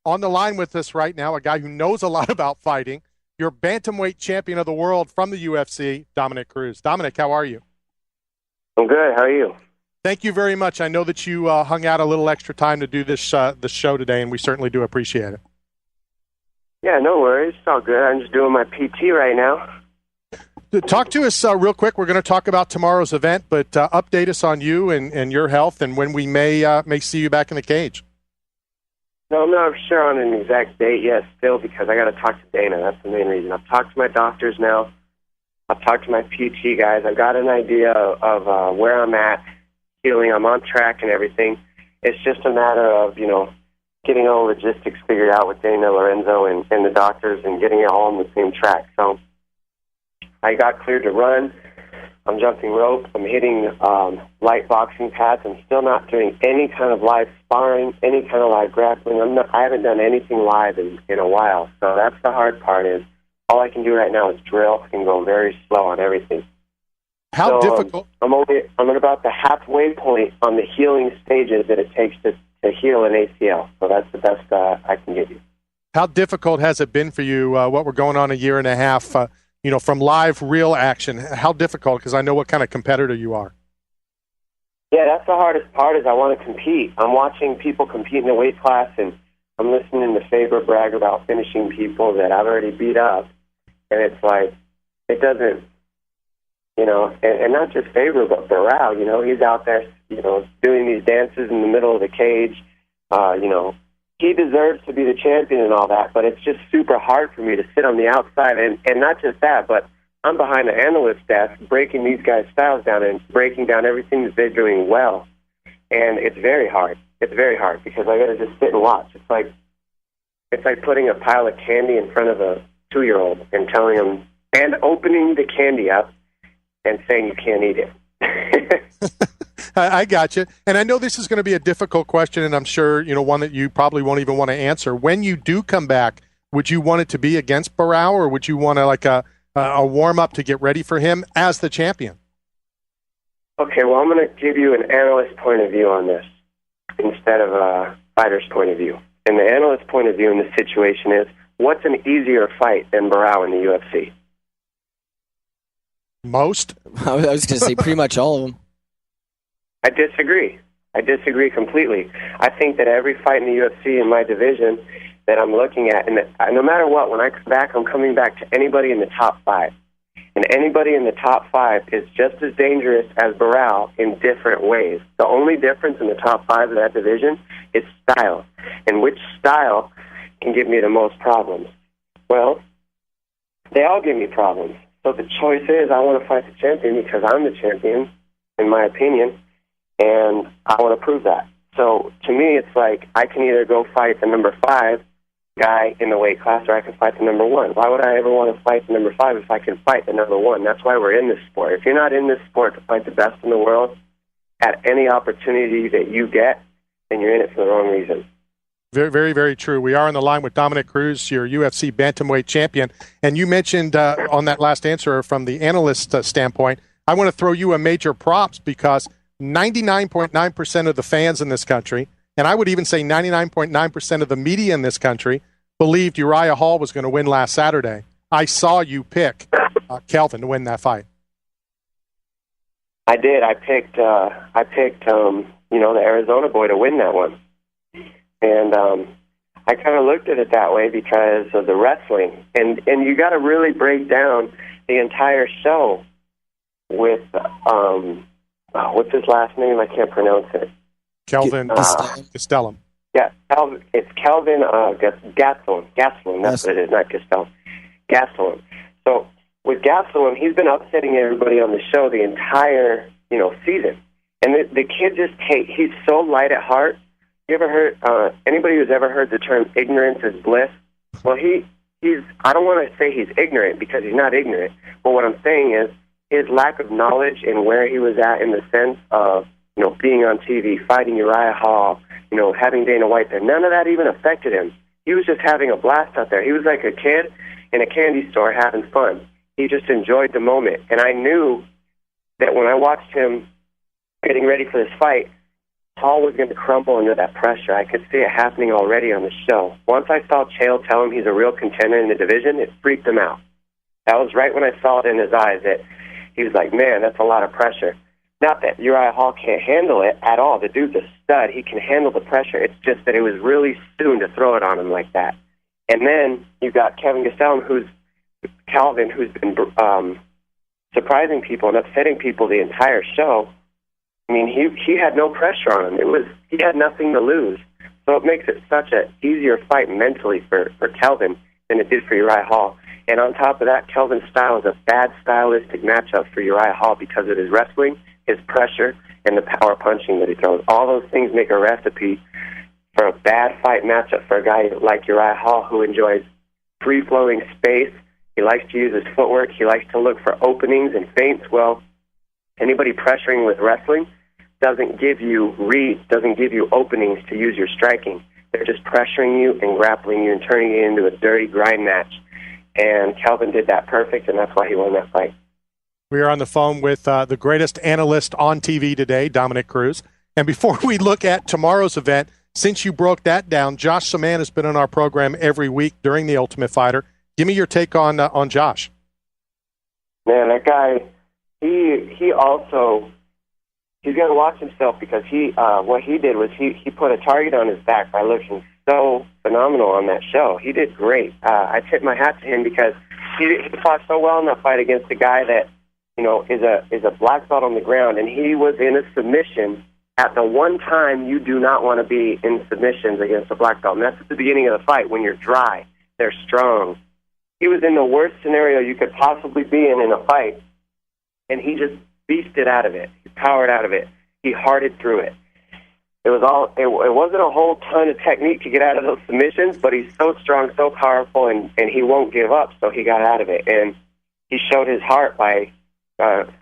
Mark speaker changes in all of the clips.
Speaker 1: on the line with us right now, a guy who knows a lot about fighting, your Bantamweight Champion of the world from the UFC, Dominick Cruz. Dominick, how are you?
Speaker 2: I'm good. How are you?
Speaker 1: Thank you very much. I know that you hung out a little extra time to do this show today, and we certainly do appreciate it.
Speaker 2: Yeah, no worries. It's all good. I'm just doing my PT right now.
Speaker 1: Talk to us real quick. We're going to talk about tomorrow's event, but update us on you and your health and when we may see you back in the cage.
Speaker 2: No, I'm not sure on an exact date yet still because I got to talk to Dana. That's the main reason. I've talked to my doctors now. I've talked to my PT guys. I've got an idea of where I'm at, healing. I'm on track and everything. It's just a matter of, getting all logistics figured out with Dana, Lorenzo, and the doctors and getting it all on the same track. So I got cleared to run. I'm jumping rope. I'm hitting light boxing pads. I'm still not doing any kind of live sparring, any kind of live grappling. I haven't done anything live in a while. So that's the hard part is all I can do right now is drill and go very slow on everything.
Speaker 1: How difficult?
Speaker 2: I'm at about the halfway point on the healing stages that it takes to heal an ACL. So that's the best I can give you.
Speaker 1: How difficult has it been for you, what we're going on a year and a half, from live, real action? How difficult? Because I know what kind of competitor you are.
Speaker 2: Yeah, that's the hardest part is I want to compete. I'm watching people compete in the weight class, and I'm listening to Faber brag about finishing people that I've already beat up. And it's like, it doesn't, and not just Faber, but Barao, he's out there, doing these dances in the middle of the cage. He deserves to be the champion and all that, but it's just super hard for me to sit on the outside. And not just that, but I'm behind the analyst desk breaking these guys' styles down and breaking down everything that they're doing well. And it's very hard. It's very hard because I got to just sit and watch. It's like putting a pile of candy in front of a 2-year-old and telling him, and opening the candy up and saying you can't eat it.
Speaker 1: I got you. And I know this is going to be a difficult question, and I'm sure, one that you probably won't even want to answer. When you do come back, would you want it to be against Barao, or would you want to a warm-up to get ready for him as the champion?
Speaker 2: Okay, well, I'm going to give you an analyst point of view on this instead of a fighter's point of view. And the analyst point of view in this situation is, what's an easier fight than Barao in the UFC?
Speaker 1: Most?
Speaker 3: I was going to say pretty much all of them.
Speaker 2: I disagree completely. I think that every fight in the UFC in my division that I'm looking at, and no matter what, when I come back, I'm coming back to anybody in the top 5. And anybody in the top 5 is just as dangerous as Barao in different ways. The only difference in the top 5 of that division is style. And which style can give me the most problems? Well, they all give me problems. So the choice is I want to fight the champion because I'm the champion, in my opinion, and I want to prove that. So to me, it's like I can either go fight the number 5 guy in the weight class or I can fight the number 1. Why would I ever want to fight the number 5 if I can fight the number 1? That's why we're in this sport. If you're not in this sport to fight the best in the world at any opportunity that you get, then you're in it for the wrong reason.
Speaker 1: Very, very, very true. We are on the line with Dominick Cruz, your UFC Bantamweight Champion. And you mentioned on that last answer from the analyst standpoint, I want to throw you a major props because 99.9% of the fans in this country, and I would even say 99.9% of the media in this country, believed Uriah Hall was going to win last Saturday. I saw you pick Kelvin to win that fight.
Speaker 2: I did. I picked the Arizona boy to win that one. And I kind of looked at it that way because of the wrestling. And you got to really break down the entire show with, what's his last name? I can't pronounce it.
Speaker 1: Kelvin Gastelum.
Speaker 2: Yeah, it's Kelvin Gastelum. Gastelum, that's what it is, not Gastelum. Gastelum. So with Gastelum, he's been upsetting everybody on the show the entire, season. And the kid just he's so light at heart. You ever heard, anybody who's ever heard the term ignorance is bliss? Well, he's, I don't want to say he's ignorant because he's not ignorant, but what I'm saying is his lack of knowledge and where he was at in the sense of, being on TV, fighting Uriah Hall, having Dana White there, none of that even affected him. He was just having a blast out there. He was like a kid in a candy store having fun. He just enjoyed the moment. And I knew that when I watched him getting ready for this fight, Hall was going to crumble under that pressure. I could see it happening already on the show. Once I saw Chael tell him he's a real contender in the division, it freaked him out. That was right when I saw it in his eyes that he was like, man, that's a lot of pressure. Not that Uriah Hall can't handle it at all. The dude's a stud. He can handle the pressure. It's just that it was really soon to throw it on him like that. And then you got Gastelum, Kelvin, who's been surprising people and upsetting people the entire show. I mean, he had no pressure on him. He had nothing to lose. So it makes it such an easier fight mentally for Kelvin than it did for Uriah Hall. And on top of that, Kelvin's style is a bad stylistic matchup for Uriah Hall because of his wrestling, his pressure, and the power punching that he throws. All those things make a recipe for a bad fight matchup for a guy like Uriah Hall who enjoys free-flowing space. He likes to use his footwork. He likes to look for openings and feints. Well, anybody pressuring with wrestling doesn't give you reads, doesn't give you openings to use your striking. They're just pressuring you and grappling you and turning it into a dirty grind match. And Kelvin did that perfect, and that's why he won that fight.
Speaker 1: We are on the phone with the greatest analyst on TV today, Dominick Cruz. And before we look at tomorrow's event, since you broke that down, Josh Samman has been on our program every week during The Ultimate Fighter. Give me your take on Josh.
Speaker 2: Man, that guy, he also, he's got to watch himself because what he did was he put a target on his back by looking so phenomenal on that show. He did great. I tip my hat to him because he fought so well in that fight against a guy that, you know, is a black belt on the ground, and he was in a submission at the one time you do not want to be in submissions against a black belt. And that's at the beginning of the fight when you're dry, they're strong. He was in the worst scenario you could possibly be in a fight, and he just beasted out of it. He powered out of it. He hearted through it. It wasn't a whole ton of technique to get out of those submissions, but he's so strong, so powerful, and he won't give up, so he got out of it. And he showed his heart by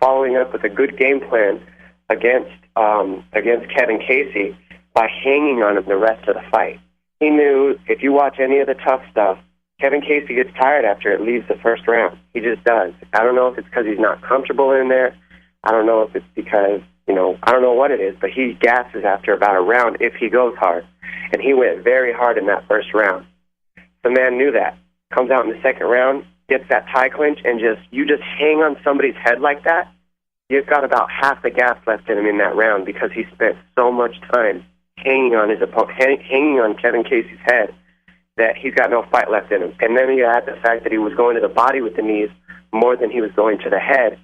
Speaker 2: following up with a good game plan against Kevin Casey by hanging on him the rest of the fight. He knew if you watch any of the tough stuff, Kevin Casey gets tired after it leaves the first round. He just does. I don't know if it's because he's not comfortable in there. I don't know if it's because, I don't know what it is, but he gasses after about a round if he goes hard. And he went very hard in that first round. The man knew that. Comes out in the second round, gets that tie clinch, and you just hang on somebody's head like that. You've got about half the gas left in him in that round because he spent so much time hanging on his opponent, hanging on Kevin Casey's head, that he's got no fight left in him. And then you add the fact that he was going to the body with the knees more than he was going to the head.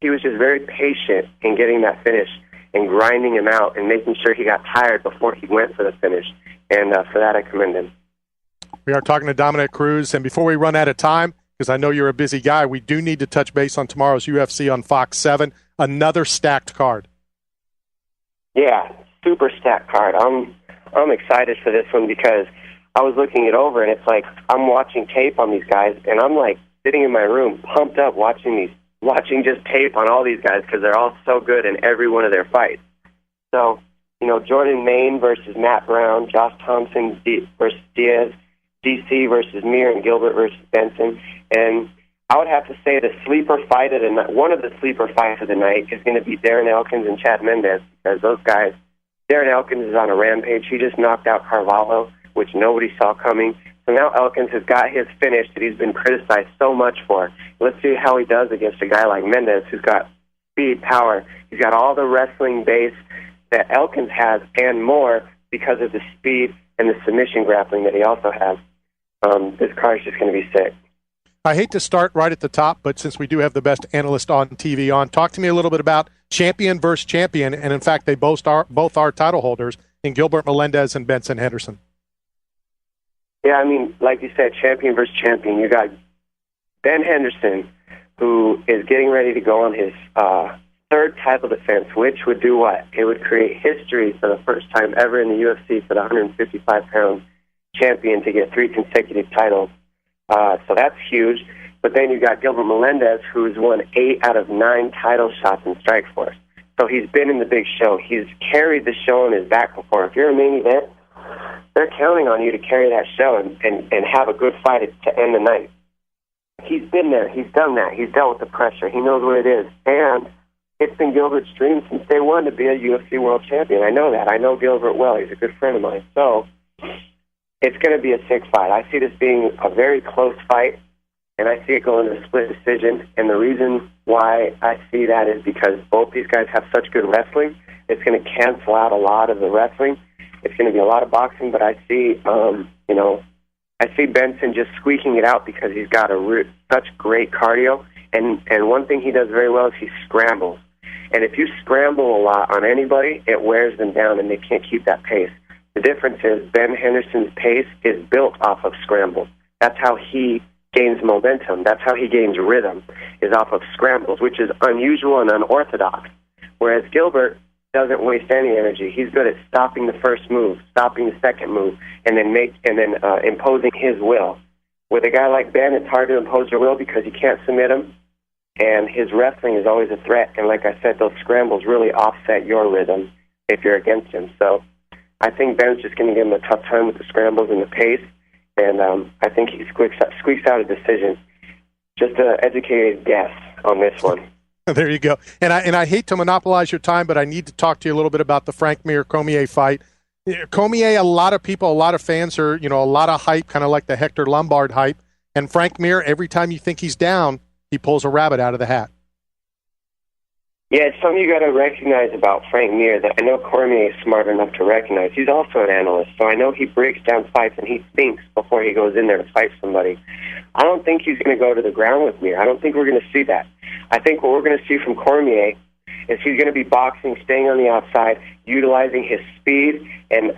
Speaker 2: He was just very patient in getting that finish and grinding him out and making sure he got tired before he went for the finish. And for that, I commend him.
Speaker 1: We are talking to Dominick Cruz, and before we run out of time, because I know you're a busy guy, we do need to touch base on tomorrow's UFC on Fox 7, another stacked card.
Speaker 2: Yeah, super stacked card. I'm excited for this one because I was looking it over, and it's like I'm watching tape on these guys, and I'm like sitting in my room, pumped up, watching just tape on all these guys because they're all so good in every one of their fights. So, Jordan Maine versus Matt Brown, Josh Thompson versus Diaz, DC versus Mir, and Gilbert versus Benson. And I would have to say the sleeper fight of the night, one of the sleeper fights of the night, is going to be Darren Elkins and Chad Mendez, because those guys, Darren Elkins is on a rampage. He just knocked out Carvalho, which nobody saw coming. So now Elkins has got his finish that he's been criticized so much for. Let's see how he does against a guy like Mendez, who's got speed, power. He's got all the wrestling base that Elkins has and more because of the speed and the submission grappling that he also has. This card is just going to be sick.
Speaker 1: I hate to start right at the top, but since we do have the best analyst on TV on, talk to me a little bit about champion versus champion, and in fact, they both are title holders in Gilbert Melendez and Benson Henderson.
Speaker 2: Yeah, I mean, like you said, champion versus champion. You got Ben Henderson, who is getting ready to go on his third title defense, which would do what? It would create history for the first time ever in the UFC for the 155-pound champion to get 3 consecutive titles. So that's huge. But then you got Gilbert Melendez, who's won 8 out of 9 title shots in Strikeforce. So he's been in the big show. He's carried the show on his back before. If you're a main event, they're counting on you to carry that show and have a good fight to end the night. He's been there. He's done that. He's dealt with the pressure. He knows what it is. And it's been Gilbert's dream since day one to be a UFC world champion. I know that. I know Gilbert well. He's a good friend of mine. So it's going to be a sick fight. I see this being a very close fight, and I see it going to a split decision. And the reason why I see that is because both these guys have such good wrestling. It's going to cancel out a lot of the wrestling. It's going to be a lot of boxing, but I see, I see Benson just squeaking it out because he's got such great cardio. And one thing he does very well is he scrambles. And if you scramble a lot on anybody, it wears them down, and they can't keep that pace. The difference is Ben Henderson's pace is built off of scrambles. That's how he gains momentum. That's how he gains rhythm, is off of scrambles, which is unusual and unorthodox. Whereas Gilbert doesn't waste any energy. He's good at stopping the first move, stopping the second move, and then imposing his will. With a guy like Ben, it's hard to impose your will because you can't submit him, and his wrestling is always a threat. And like I said, those scrambles really offset your rhythm if you're against him. So I think Ben's just going to give him a tough time with the scrambles and the pace, and I think he squeaks out a decision. Just an educated guess on this one.
Speaker 1: There you go. And I hate to monopolize your time, but I need to talk to you a little bit about the Frank Mir-Cormier fight. Cormier, a lot of people, a lot of fans are, a lot of hype, kind of like the Hector Lombard hype. And Frank Mir, every time you think he's down, he pulls a rabbit out of the hat.
Speaker 2: Yeah, it's something you got to recognize about Frank Mir that I know Cormier is smart enough to recognize. He's also an analyst, so I know he breaks down fights and he thinks before he goes in there to fight somebody. I don't think he's going to go to the ground with Mir. I don't think we're going to see that. I think what we're going to see from Cormier is he's going to be boxing, staying on the outside, utilizing his speed and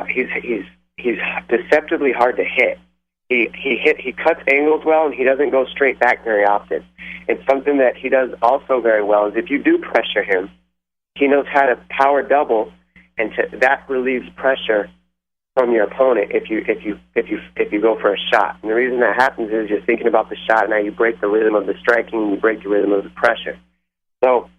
Speaker 2: he's deceptively hard to hit. He cuts angles well, and he doesn't go straight back very often. And something that he does also very well is if you do pressure him, he knows how to power double, and that relieves pressure from your opponent if you go for a shot. And the reason that happens is you're thinking about the shot, and now you break the rhythm of the striking, and you break the rhythm of the pressure. So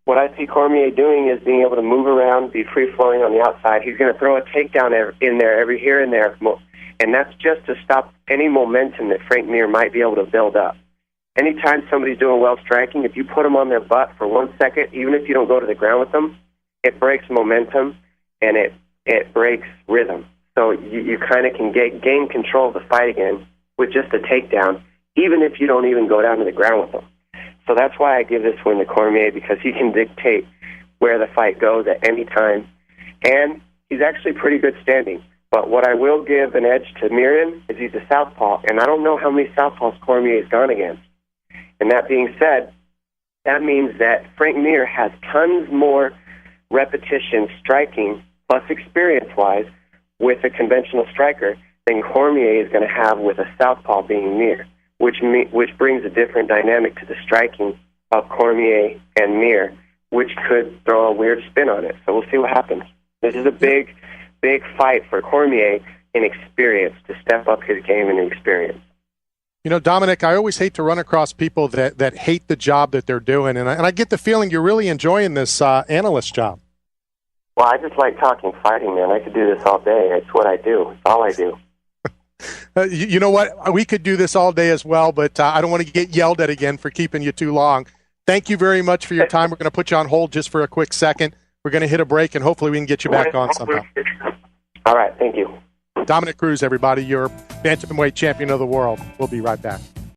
Speaker 2: what I see Cormier doing is being able to move around, be free-flowing on the outside. He's going to throw a takedown in there every here and there, and that's just to stop any momentum that Frank Mir might be able to build up. Anytime somebody's doing well striking, if you put them on their butt for 1 second, even if you don't go to the ground with them, it breaks momentum and it breaks rhythm. So you kind of can gain control of the fight again with just a takedown, even if you don't even go down to the ground with them. So that's why I give this win to Cormier, because he can dictate where the fight goes at any time. And he's actually pretty good standing. But what I will give an edge to Miriam is he's a southpaw, and I don't know how many southpaws Cormier has gone against. And that being said, that means that Frank Mir has tons more repetition striking, plus experience-wise, with a conventional striker than Cormier is going to have with a southpaw being Mir, which brings a different dynamic to the striking of Cormier and Mir, which could throw a weird spin on it. So we'll see what happens. This is a big fight for Cormier in experience, to step up his game in experience.
Speaker 1: Dominick, I always hate to run across people that hate the job that they're doing, and I get the feeling you're really enjoying this analyst job.
Speaker 2: Well, I just like talking fighting, man. I could do this all day. It's what I do. It's all I do.
Speaker 1: You know what? We could do this all day as well, but I don't want to get yelled at again for keeping you too long. Thank you very much for your time. We're going to put you on hold just for a quick second. We're going to hit a break, and hopefully we can get you back on somehow.
Speaker 2: All right. Thank you.
Speaker 1: Dominick Cruz, everybody, your bantamweight champion of the world. We'll be right back.